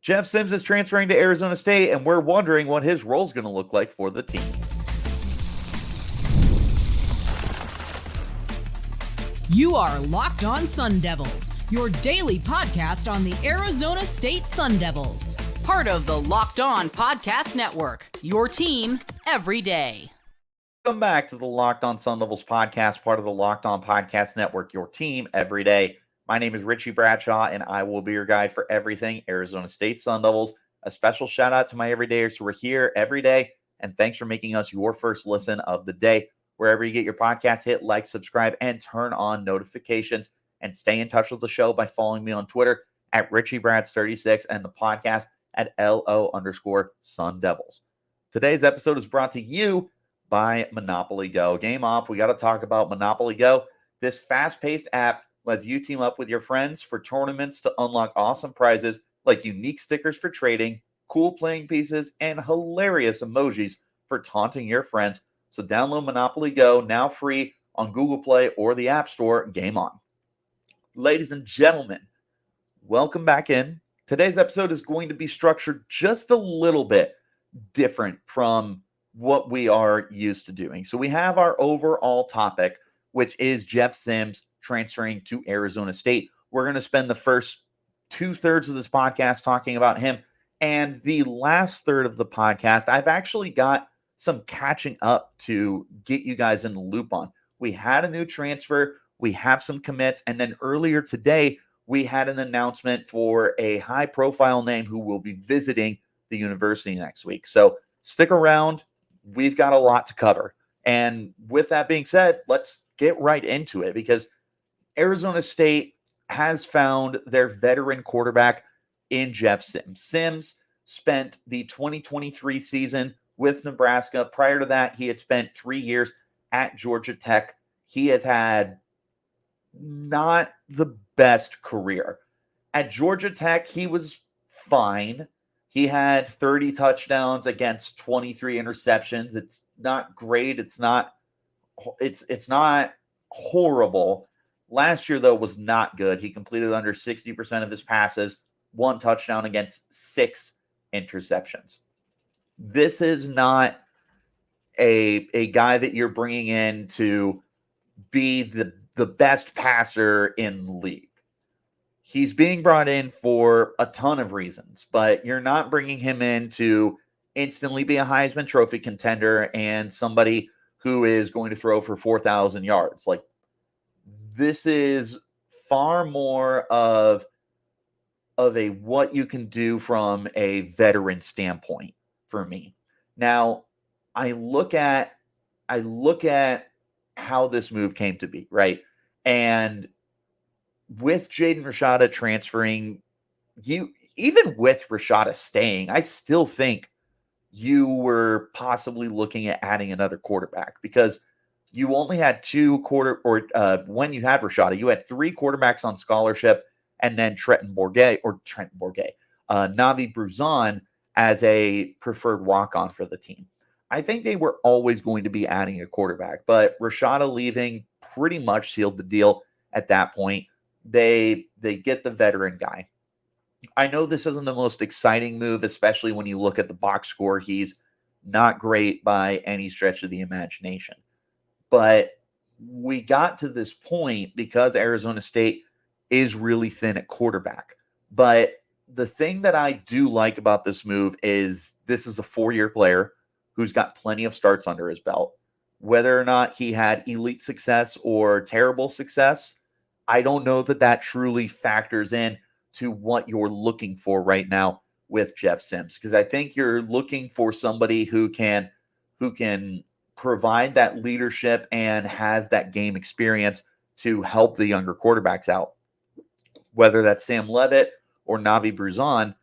Jeff Sims is transferring to Arizona State, and we're wondering what his role is going to look like for the team. You are Locked On Sun Devils, your daily podcast on the Arizona State Sun Devils. Part of the Locked On Podcast Network, your team every day. Welcome back to the Locked On Sun Devils podcast, part of the Locked On Podcast Network, your team every day. My name is Richie Bradshaw, and I will be your guide for everything Arizona State Sun Devils. A special shout out to my everydayers who are here every day, and thanks for making us your first listen of the day. Wherever you get your podcast, hit like, subscribe, and turn on notifications. And stay in touch with the show by following me on Twitter at RichieBrads36 and the podcast at LO_Sun Devils. Today's episode is brought to you by Monopoly Go. Game off, we got to talk about Monopoly Go. This fast-paced app lets you team up with your friends for tournaments to unlock awesome prizes like unique stickers for trading, cool playing pieces, and hilarious emojis for taunting your friends. So download Monopoly Go, now free on Google Play or the App Store. Game on. Ladies and gentlemen, welcome back in. Today's episode is going to be structured just a little bit different from what we are used to doing. So we have our overall topic, which is Jeff Sims transferring to Arizona State. We're going to spend the first 2/3 of this podcast talking about him. And the last third of the podcast, I've actually got some catching up to get you guys in the loop on. We had a new transfer. We have some commits. And then earlier today, we had an announcement for a high-profile name who will be visiting the university next week. So stick around. We've got a lot to cover. And with that being said, let's get right into it because Arizona State has found their veteran quarterback in Jeff Sims. Sims spent the 2023 season with Nebraska. Prior to that, he had spent 3 years at Georgia Tech. He has had not the best career. At Georgia Tech, he was fine. He had 30 touchdowns against 23 interceptions. It's not great. It's not horrible. Last year, though, was not good. He completed under 60% of his passes, 1 touchdown against 6 interceptions. This is not a guy that you're bringing in to be the best passer in the league. He's being brought in for a ton of reasons, but you're not bringing him in to instantly be a Heisman Trophy contender and somebody who is going to throw for 4,000 yards. Like, this is far more of a what you can do from a veteran standpoint for me. Now, I look at how this move came to be, right? And with Jaden Rashada transferring, even with Rashada staying, I still think you were possibly looking at adding another quarterback because you only had when you had Rashada, you had 3 quarterbacks on scholarship and then Navi Bruzon as a preferred walk-on for the team. I think they were always going to be adding a quarterback, but Rashada leaving pretty much sealed the deal at that point. They get the veteran guy. I know this isn't the most exciting move, especially when you look at the box score. He's not great by any stretch of the imagination. But we got to this point because Arizona State is really thin at quarterback. But the thing that I do like about this move is this is a 4-year player who's got plenty of starts under his belt. Whether or not he had elite success or terrible success, I don't know that truly factors in to what you're looking for right now with Jeff Sims, because I think you're looking for somebody who can provide that leadership and has that game experience to help the younger quarterbacks out. Whether that's Sam Levitt or Navi Bruzon,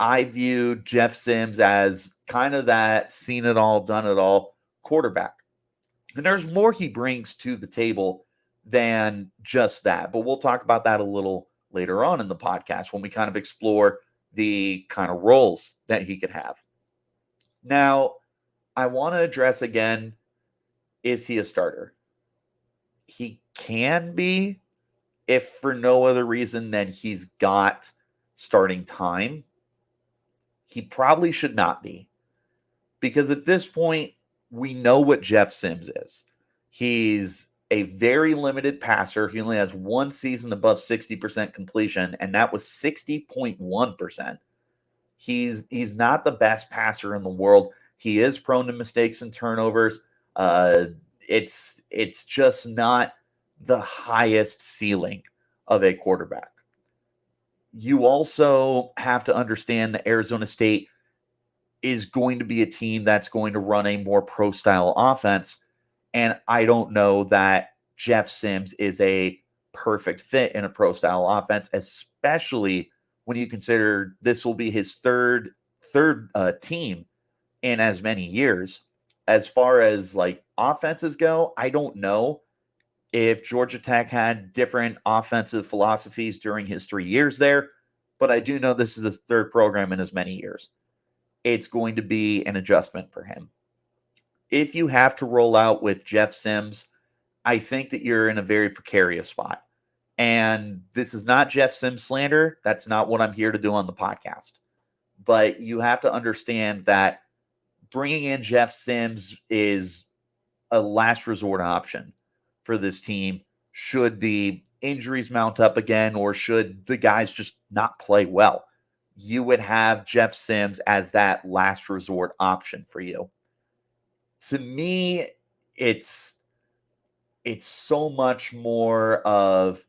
I view Jeff Sims as kind of that seen it all, done it all quarterback. And there's more he brings to the table than just that. But we'll talk about that a little later on in the podcast when we kind of explore the kind of roles that he could have. Now, I want to address again, is he a starter? He can be, if for no other reason than he's got starting time. He probably should not be, because at this point, we know what Jeff Sims is. He's a very limited passer. He only has one season above 60% completion, and that was 60.1%. He's not the best passer in the world. He is prone to mistakes and turnovers. It's just not the highest ceiling of a quarterback. You also have to understand that Arizona State is going to be a team that's going to run a more pro style offense. And I don't know that Jeff Sims is a perfect fit in a pro style offense, especially when you consider this will be his third team in as many years. As far as like offenses go, I don't know if Georgia Tech had different offensive philosophies during his 3 years there, but I do know this is his third program in as many years. It's going to be an adjustment for him. If you have to roll out with Jeff Sims, I think that you're in a very precarious spot. And this is not Jeff Sims slander. That's not what I'm here to do on the podcast. But you have to understand that bringing in Jeff Sims is a last resort option for this team should the injuries mount up again or should the guys just not play well. You would have Jeff Sims as that last resort option for you. To me, it's so much more of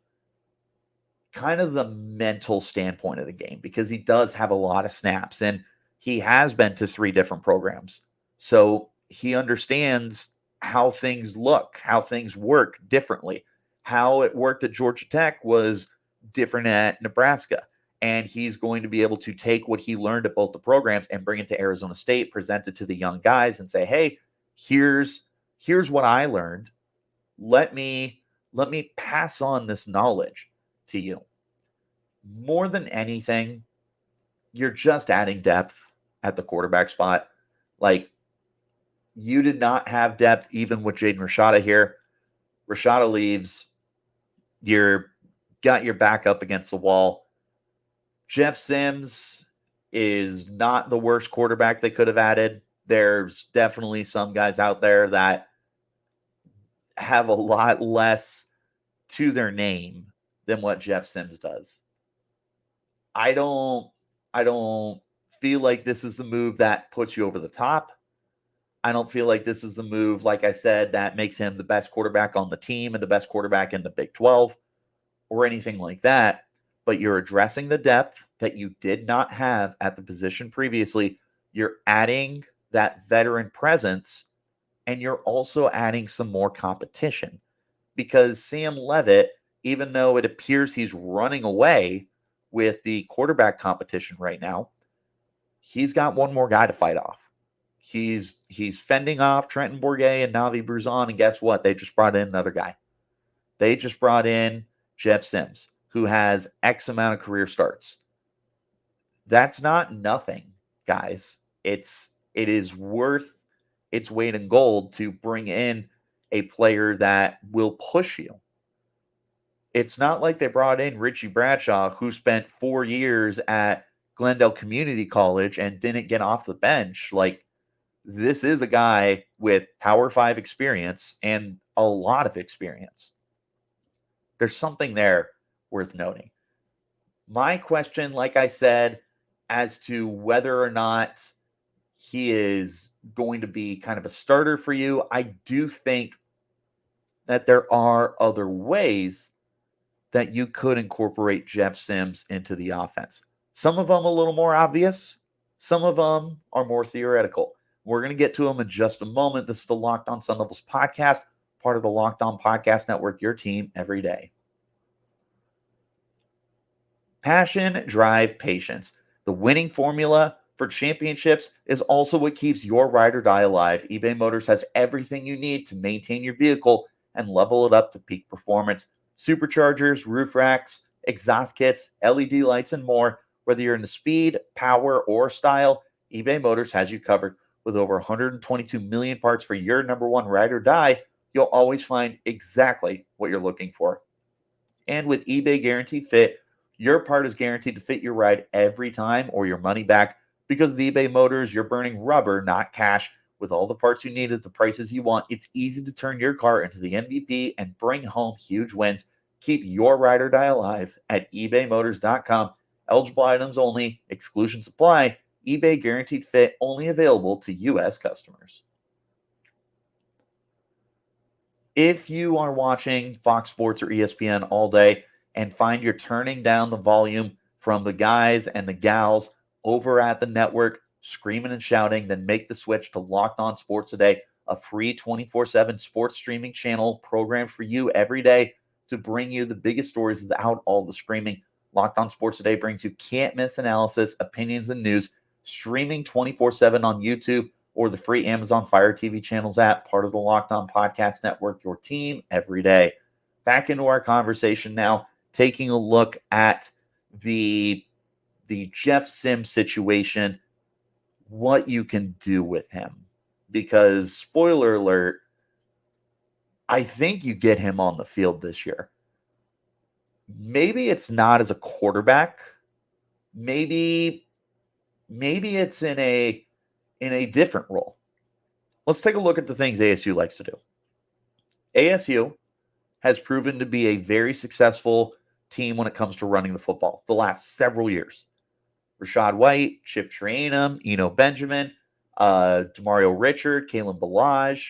kind of the mental standpoint of the game, because he does have a lot of snaps and he has been to 3 different programs. So he understands how things look, how things work differently. How it worked at Georgia Tech was different at Nebraska. And he's going to be able to take what he learned at both the programs and bring it to Arizona State, present it to the young guys and say, hey, here's what I learned. Let me pass on this knowledge to you. More than anything, you're just adding depth at the quarterback spot. Like, you did not have depth even with Jaden Rashada here. Rashada leaves. You're got your back up against the wall. Jeff Sims is not the worst quarterback they could have added. There's definitely some guys out there that have a lot less to their name than what Jeff Sims does. I don't feel like this is the move that puts you over the top. I don't feel like this is the move, like I said, that makes him the best quarterback on the team and the best quarterback in the Big 12 or anything like that. But you're addressing the depth that you did not have at the position previously. You're adding that veteran presence, and you're also adding some more competition, because Sam Leavitt, even though it appears he's running away with the quarterback competition right now, he's got one more guy to fight off. He's fending off Trenton Bourguet and Navi Bruzon, and guess what? They just brought in another guy. They just brought in Jeff Sims, who has X amount of career starts. That's not nothing, guys. It is worth its weight in gold to bring in a player that will push you. It's not like they brought in Richie Bradshaw, who spent 4 years at Glendale Community College and didn't get off the bench. Like, this is a guy with Power 5 experience and a lot of experience. There's something there worth noting. My question, like I said, as to whether or not he is going to be kind of a starter for you, I do think that there are other ways that you could incorporate Jeff Sims into the offense. Some of them a little more obvious. Some of them are more theoretical. We're going to get to them in just a moment. This is the Locked On Sun Devils podcast, part of the Locked On Podcast Network, your team every day. Passion, drive, patience. The winning formula for championships is also what keeps your ride or die alive. eBay Motors has everything you need to maintain your vehicle and level it up to peak performance. Superchargers, roof racks, exhaust kits, LED lights, and more. Whether you're into speed, power, or style, eBay Motors has you covered. With over 122 million parts for your number one ride or die, you'll always find exactly what you're looking for. And with eBay Guaranteed Fit, your part is guaranteed to fit your ride every time or your money back. Because with eBay Motors, you're burning rubber, not cash. With all the parts you need at the prices you want, it's easy to turn your car into the MVP and bring home huge wins. Keep your ride or die alive at ebaymotors.com. Eligible items only, exclusions apply. eBay guaranteed fit, only available to U.S. customers. If you are watching Fox Sports or ESPN all day and find you're turning down the volume from the guys and the gals over at the network screaming and shouting, then make the switch to Locked On Sports Today, a free 24/7 sports streaming channel programmed for you every day to bring you the biggest stories without all the screaming. Locked On Sports Today brings you can't-miss analysis, opinions, and news, streaming 24/7 on YouTube or the free Amazon Fire TV channels app, part of the Locked On Podcast Network, your team every day. Back into our conversation now, taking a look at the Jeff Sims situation, what you can do with him. Because, spoiler alert, I think you get him on the field this year. Maybe it's not as a quarterback. Maybe it's in a different role. Let's take a look at the things ASU likes to do. ASU has proven to be a very successful team when it comes to running the football the last several years. Rashad White, Chip Trayanum, Eno Benjamin, Demario Richard, Kalen Balaj.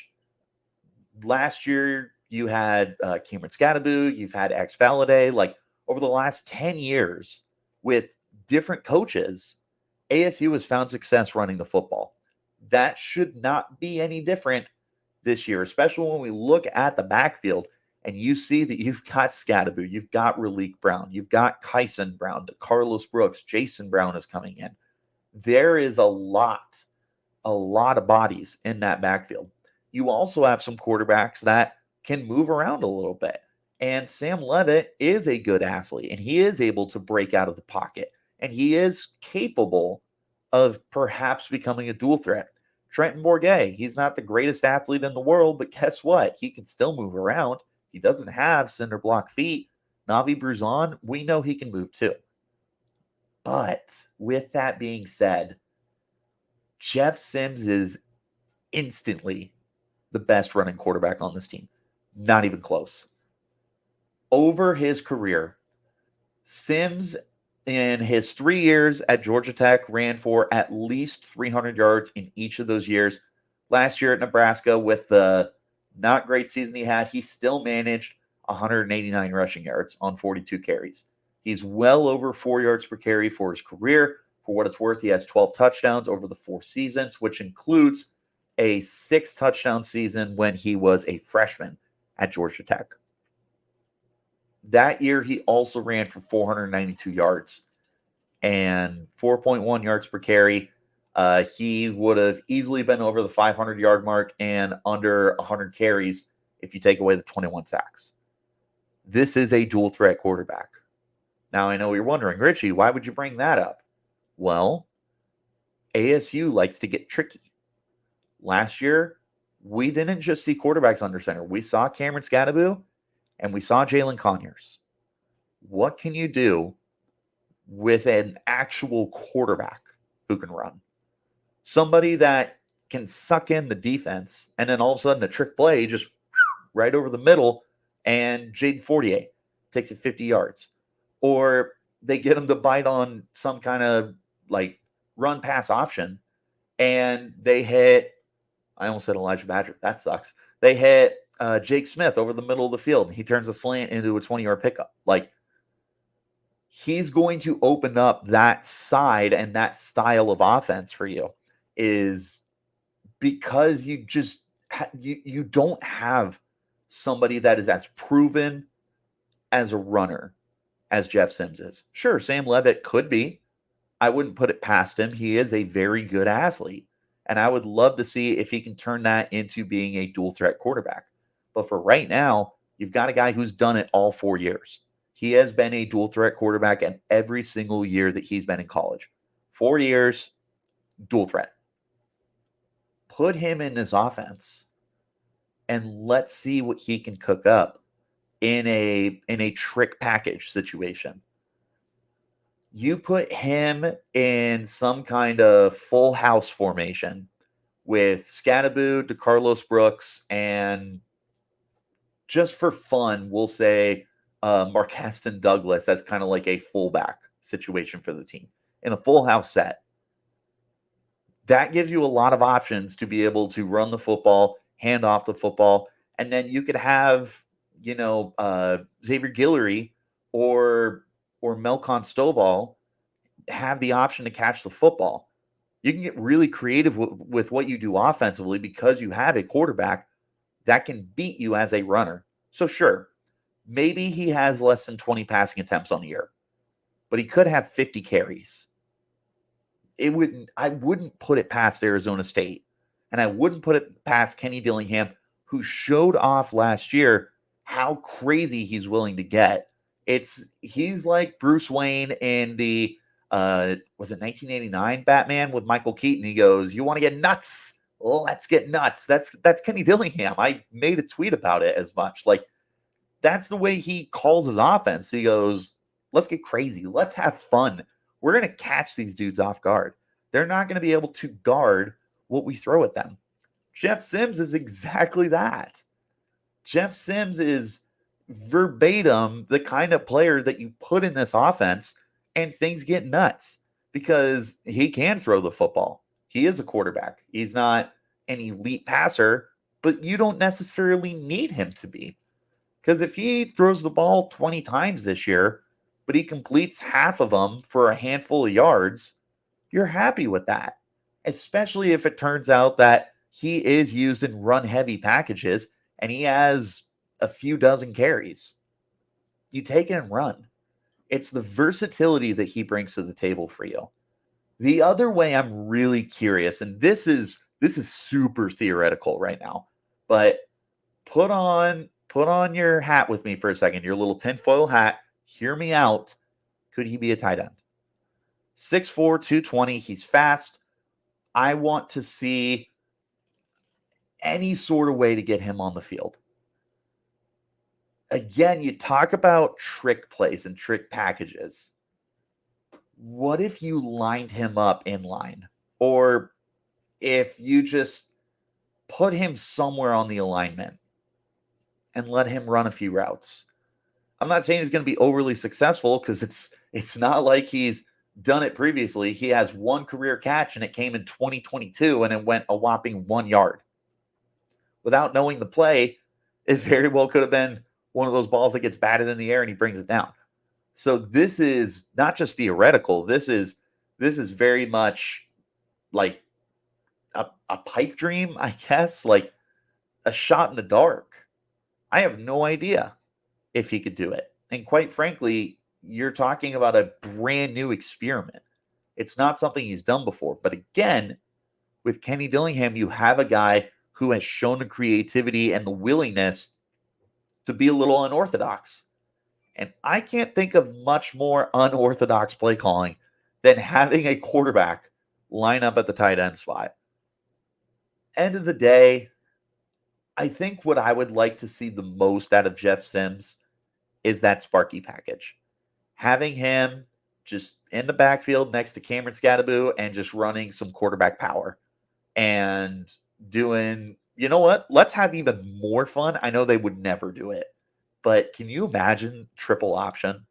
Last year, you had Cameron Scadaboo, you've had X Valaday. Like, over the last 10 years with different coaches, ASU has found success running the football. That should not be any different this year, especially when we look at the backfield and you see that you've got Scadaboo, you've got Raleek Brown, you've got Kyson Brown, Carlos Brooks, Jason Brown is coming in. There is a lot of bodies in that backfield. You also have some quarterbacks that can move around a little bit. And Sam Levitt is a good athlete, and he is able to break out of the pocket, and he is capable of perhaps becoming a dual threat. Trenton Bourguet, he's not the greatest athlete in the world, but guess what? He can still move around. He doesn't have cinder block feet. Navi Bruzon, we know he can move too. But with that being said, Jeff Sims is instantly the best running quarterback on this team. Not even close. Over his career, Sims, in his 3 years at Georgia Tech, ran for at least 300 yards in each of those years. Last year at Nebraska, with the not great season he had, he still managed 189 rushing yards on 42 carries. He's well over 4 yards per carry for his career. For what it's worth, he has 12 touchdowns over the 4 seasons, which includes a 6 touchdown season when he was a freshman at Georgia Tech. That year, he also ran for 492 yards and 4.1 yards per carry. He would have easily been over the 500-yard mark and under 100 carries if you take away the 21 sacks. This is a dual threat quarterback. Now, I know you're wondering, Richie, why would you bring that up? Well, ASU likes to get tricky. Last year, we didn't just see quarterbacks under center. We saw Cameron Scadaboo and we saw Jalen Conyers. What can you do with an actual quarterback who can run? Somebody that can suck in the defense, and then all of a sudden a trick play just right over the middle, and Jaden Fortier takes it 50 yards. Or they get him to bite on some kind of like run pass option, and they hit, I almost said Elijah Badger. That sucks. They hit Jake Smith over the middle of the field, and he turns a slant into a 20-yard pickup. Like, he's going to open up that side and that style of offense for you, is because you just you don't have somebody that is as proven as a runner as Jeff Sims is. Sure, Sam Levitt could be. I wouldn't put it past him. He is a very good athlete, and I would love to see if he can turn that into being a dual threat quarterback. But for right now, you've got a guy who's done it all 4 years. He has been a dual threat quarterback in every single year that he's been in college. 4 years, dual threat. Put him in this offense and let's see what he can cook up in a trick package situation. You put him in some kind of full house formation with Scattaboo, DeCarlos Brooks, and just for fun, we'll say Marcaston Douglas as kind of like a fullback situation for the team in a full house set. That gives you a lot of options to be able to run the football, hand off the football, and then you could have, Xavier Guillory or Melcon Stovall have the option to catch the football. You can get really creative with what you do offensively because you have a quarterback that can beat you as a runner. So sure, maybe he has less than 20 passing attempts on the year, but he could have 50 carries. I wouldn't put it past Arizona State, and I wouldn't put it past Kenny Dillingham, who showed off last year how crazy he's willing to get. He's like Bruce Wayne in the was it 1989 Batman with Michael Keaton? He goes, "You want to get nuts? Let's get nuts." That's Kenny Dillingham. I made a tweet about it as much. Like, that's the way he calls his offense. He goes, "Let's get crazy. Let's have fun. We're going to catch these dudes off guard. They're not going to be able to guard what we throw at them." Jeff Sims is exactly that. Jeff Sims is verbatim the kind of player that you put in this offense and things get nuts because he can throw the football. He is a quarterback. He's not an elite passer, but you don't necessarily need him to be. Because if he throws the ball 20 times this year, but he completes half of them for a handful of yards, you're happy with that. Especially if it turns out that he is used in run-heavy packages and he has a few dozen carries. You take it and run. It's the versatility that he brings to the table for you. The other way I'm really curious, and this is super theoretical right now, but put on your hat with me for a second, your little tinfoil hat. Hear me out. Could he be a tight end? 6'4", 220. He's fast. I want to see any sort of way to get him on the field. Again, you talk about trick plays and trick packages. What if you lined him up in line? Or if you just put him somewhere on the alignment and let him run a few routes? I'm not saying he's going to be overly successful because it's not like he's done it previously. He has one career catch and it came in 2022 and it went a whopping 1 yard. Without knowing the play, it very well could have been one of those balls that gets batted in the air and he brings it down. So this is not just theoretical. This is very much like a pipe dream, I guess, like a shot in the dark. I have no idea if he could do it. And quite frankly, you're talking about a brand new experiment. It's not something he's done before. But again, with Kenny Dillingham, you have a guy who has shown the creativity and the willingness to be a little unorthodox. And I can't think of much more unorthodox play calling than having a quarterback line up at the tight end spot. End of the day, I think what I would like to see the most out of Jeff Sims is that Sparky package. Having him just in the backfield next to Cameron Scattaboo and just running some quarterback power and doing, you know what? Let's have even more fun. I know they would never do it, but can you imagine triple option?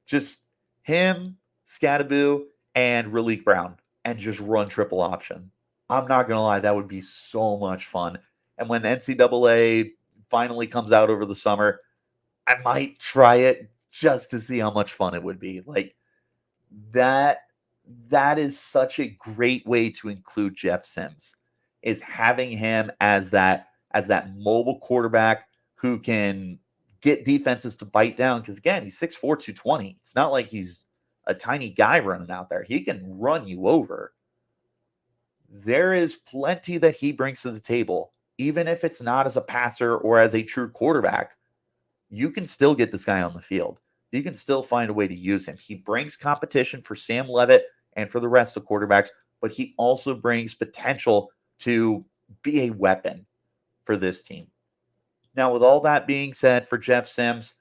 Just him, Scattaboo, and Raleek Brown and just run triple option. I'm not going to lie, that would be so much fun. And when NCAA finally comes out over the summer, I might try it just to see how much fun it would be. Like, that is such a great way to include Jeff Sims, is having him as that mobile quarterback who can get defenses to bite down. Because again, he's 6'4", 220. It's not like he's a tiny guy running out there. He can run you over. There is plenty that he brings to the table, even if it's not as a passer or as a true quarterback. You can still get this guy on the field. You can still find a way to use him. He brings competition for Sam Leavitt and for the rest of the quarterbacks, but he also brings potential to be a weapon for this team. Now, with all that being said, for Jeff Sims,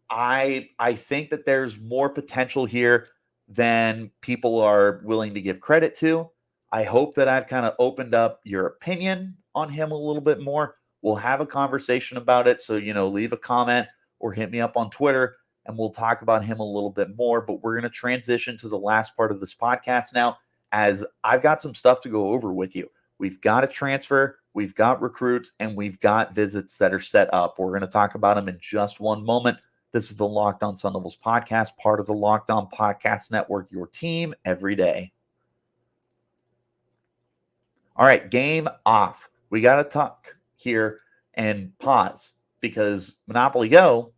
I think that there's more potential here than people are willing to give credit to. I hope that I've kind of opened up your opinion on him a little bit more. We'll have a conversation about it. So, leave a comment or hit me up on Twitter and we'll talk about him a little bit more. But we're going to transition to the last part of this podcast now, as I've got some stuff to go over with you. We've got a transfer, we've got recruits, and we've got visits that are set up. We're going to talk about them in just one moment. This is the Locked On Sun Devils podcast, part of the Locked On Podcast Network, your team every day. All right, game off. We got to talk here and pause because Monopoly Go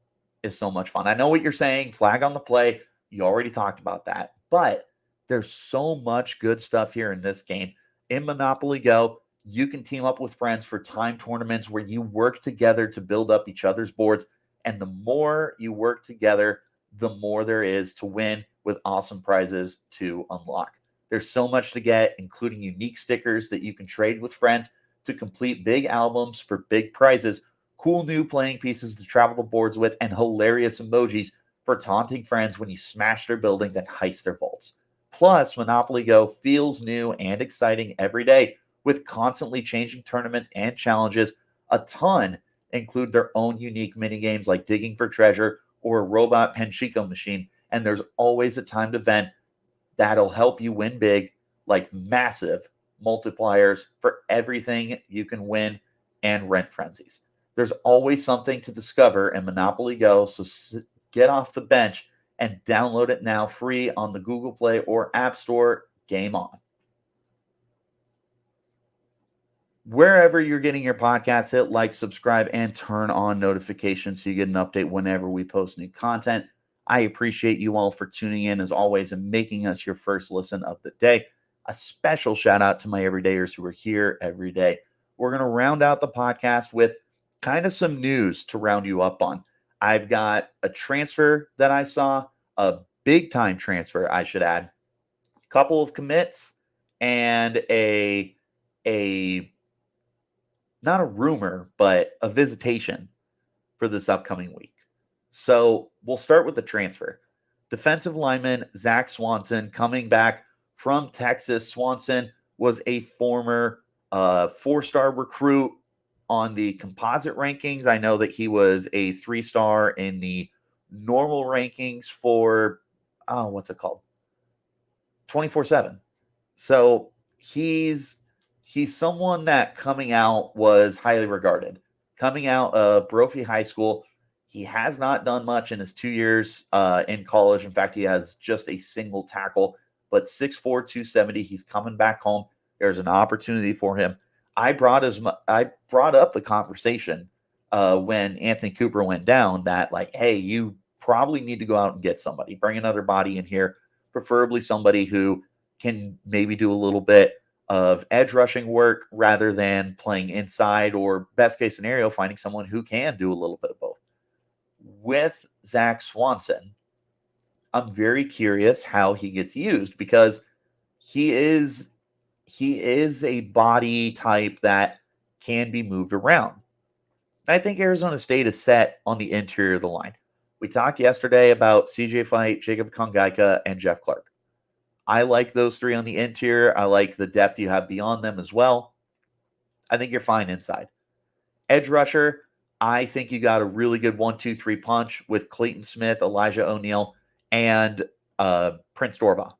is so much fun. I know what you're saying, flag on the play. You already talked about that, but there's so much good stuff here in this game. In Monopoly Go, you can team up with friends for time tournaments where you work together to build up each other's boards. And the more you work together, the more there is to win with awesome prizes to unlock. There's so much to get, including unique stickers that you can trade with friends to complete big albums for big prizes, cool new playing pieces to travel the boards with, and hilarious emojis for taunting friends when you smash their buildings and heist their vaults. Plus, Monopoly Go feels new and exciting every day with constantly changing tournaments and challenges. A ton include their own unique mini games like digging for treasure or a robot Penchico machine, and there's always a timed event that'll help you win big, like massive multipliers for everything you can win and rent frenzies. There's always something to discover in Monopoly Go, so get off the bench and download it now free on the Google Play or App Store. Game on. Wherever you're getting your podcasts, hit like, subscribe, and turn on notifications so you get an update whenever we post new content. I appreciate you all for tuning in, as always, and making us your first listen of the day. A special shout out to my everydayers who are here every day. We're going to round out the podcast with kind of some news to round you up on. I've got a transfer that I saw, a big-time transfer, I should add, a couple of commits, and a not a rumor, but a visitation for this upcoming week. So we'll start with the transfer. Defensive lineman Zac Swanson coming back from Texas. Swanson was a former 4-star recruit on the composite rankings. I know that he was a 3-star in the normal rankings for, what's it called? 24/7. So he's someone that coming out was highly regarded. Coming out of Brophy High School, he has not done much in his 2 years in college. In fact, he has just a single tackle, but 6'4", 270. He's coming back home. There's an opportunity for him. I brought up the conversation when Anthony Cooper went down that, like, hey, you probably need to go out and get somebody. Bring another body in here, preferably somebody who can maybe do a little bit of edge rushing work rather than playing inside, or best case scenario, finding someone who can do a little bit of both. With Zac Swanson, I'm very curious how he gets used, because he is a body type that can be moved around. I think Arizona State is set on the interior of the line. We talked yesterday about CJ Fight, Jacob Kongaika, and Jeff Clark. I like those three on the interior. I like the depth you have beyond them as well. I think you're fine inside. Edge rusher, I think you got a really good 1-2-3 punch with Clayton Smith, Elijah O'Neal, and Prince Dorba.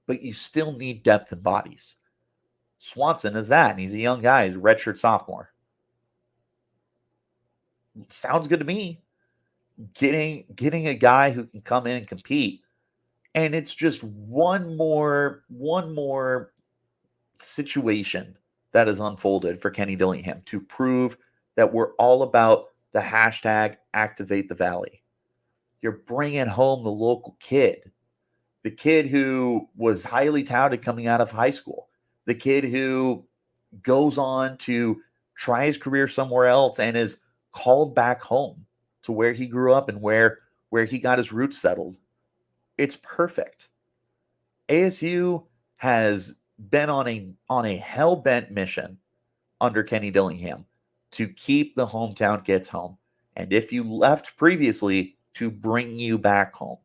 But you still need depth and bodies. Swanson is that, and he's a young guy. He's a redshirt sophomore. Sounds good to me. Getting a guy who can come in and compete. And it's just one more situation that has unfolded for Kenny Dillingham to prove that we're all about the hashtag Activate the Valley. You're bringing home the local kid, the kid who was highly touted coming out of high school, the kid who goes on to try his career somewhere else and is called back home to where he grew up and where he got his roots settled. It's perfect. ASU has been on a hell-bent mission under Kenny Dillingham to keep the hometown kids home. And if you left previously, to bring you back home.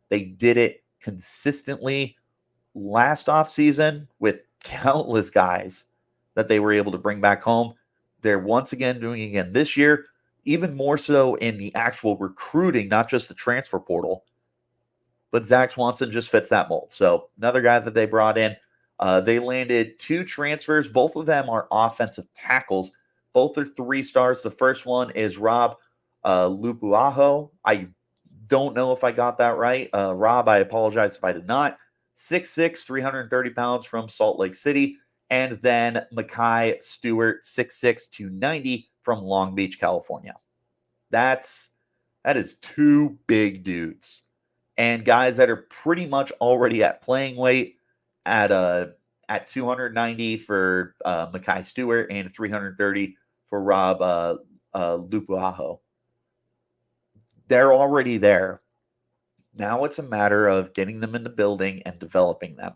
They did it consistently last offseason with countless guys that they were able to bring back home. They're once again doing it again this year, even more so in the actual recruiting, not just the transfer portal. But Zac Swanson just fits that mold. So another guy that they brought in. They landed 2 transfers. Both of them are offensive tackles. Both are 3 stars. The first one is Rob Lapuaho. I don't know if I got that right. Rob, I apologize if I did not. 6'6", 330 pounds from Salt Lake City. And then Maki Stewart, 6'6", 290 from Long Beach, California. That is 2 big dudes. And guys that are pretty much already at playing weight at 290 for Maki Stewart and 330 for Rob Lapuaho. They're already there. Now it's a matter of getting them in the building and developing them.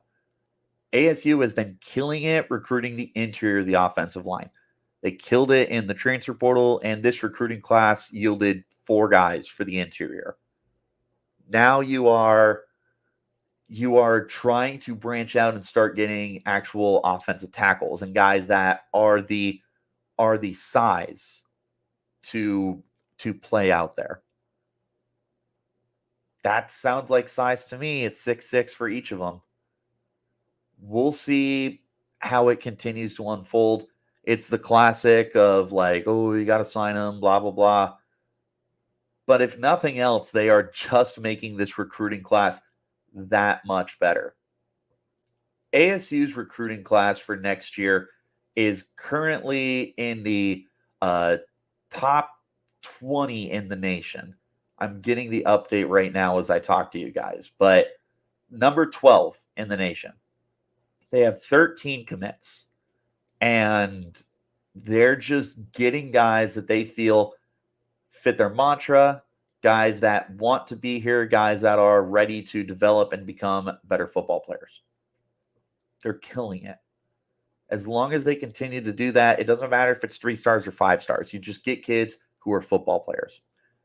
ASU has been killing it recruiting the interior of the offensive line. They killed it in the transfer portal, and this recruiting class yielded 4 guys for the interior. Now you are trying to branch out and start getting actual offensive tackles and guys that are the size to play out there. That sounds like size to me. It's 6'6" for each of them. We'll see how it continues to unfold. It's the classic of like, oh, you got to sign them, blah, blah, blah. But if nothing else, they are just making this recruiting class that much better. ASU's recruiting class for next year is currently in the top 20 in the nation. I'm getting the update right now as I talk to you guys, but number 12 in the nation. They have 13 commits, and they're just getting guys that they feel fit their mantra, guys that want to be here, guys that are ready to develop and become better football players. They're killing it. As long as they continue to do that, it doesn't matter if it's 3 stars or 5 stars. You just get kids who are football players.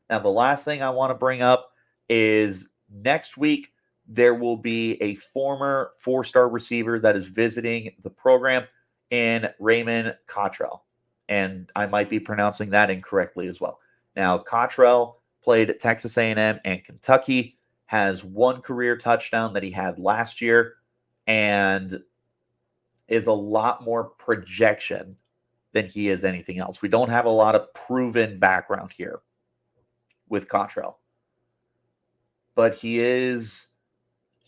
Now, the last thing I want to bring up is next week, there will be a former 4-star receiver that is visiting the program in Raymond Cottrell. And I might be pronouncing that incorrectly as well. Now, Cottrell played at Texas A&M and Kentucky, has 1 career touchdown that he had last year, and is a lot more projection than he is anything else. We don't have a lot of proven background here with Cottrell. But he is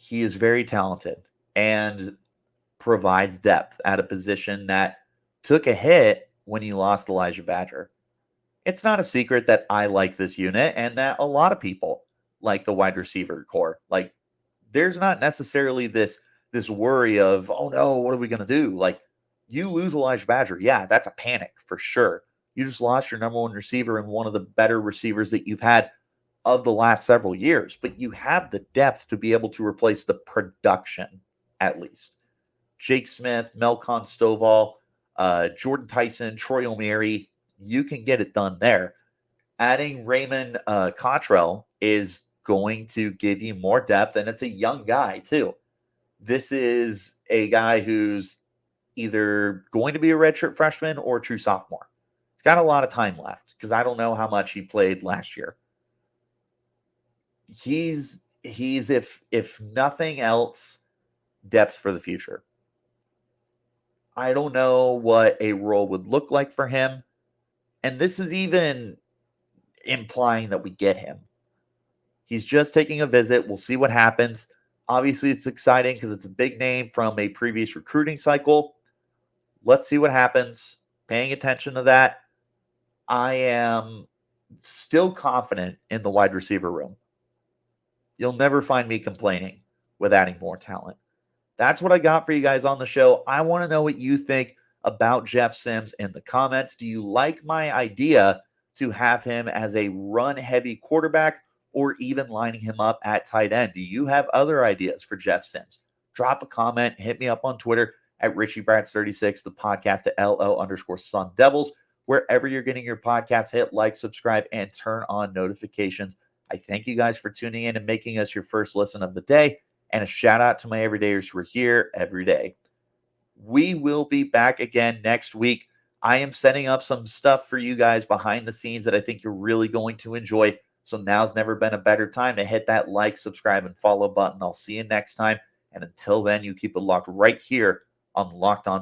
very talented and provides depth at a position that took a hit when he lost Elijah Badger. It's not a secret that I like this unit and that a lot of people like the wide receiver core. Like, there's not necessarily this worry of, oh no, what are we going to do? Like, you lose Elijah Badger. Yeah, that's a panic for sure. You just lost your number 1 receiver and one of the better receivers that you've had of the last several years, but you have the depth to be able to replace the production at least. Jake Smith, Melcon Stovall, Jordan Tyson, Troy O'Meary, you can get it done there. Adding Raymond Cottrell is going to give you more depth, and it's a young guy too. This is a guy who's either going to be a redshirt freshman or a true sophomore. He's got a lot of time left because I don't know how much he played last year. He's if nothing else, depth for the future. I don't know what a role would look like for him. And this is even implying that we get him. He's just taking a visit. We'll see what happens. Obviously, it's exciting because it's a big name from a previous recruiting cycle. Let's see what happens. Paying attention to that. I am still confident in the wide receiver room. You'll never find me complaining with adding more talent. That's what I got for you guys on the show. I want to know what you think about Jeff Sims in the comments. Do you like my idea to have him as a run-heavy quarterback or even lining him up at tight end? Do you have other ideas for Jeff Sims? Drop a comment. Hit me up on Twitter at RichieBrats36, the podcast at LO_Sun Devils. Wherever you're getting your podcast, hit like, subscribe, and turn on notifications. I thank you guys for tuning in and making us your first listen of the day. And a shout out to my everydayers who are here every day. We will be back again next week. I am setting up some stuff for you guys behind the scenes that I think you're really going to enjoy. So now's never been a better time to hit that like, subscribe, and follow button. I'll see you next time. And until then, you keep it locked right here on Locked On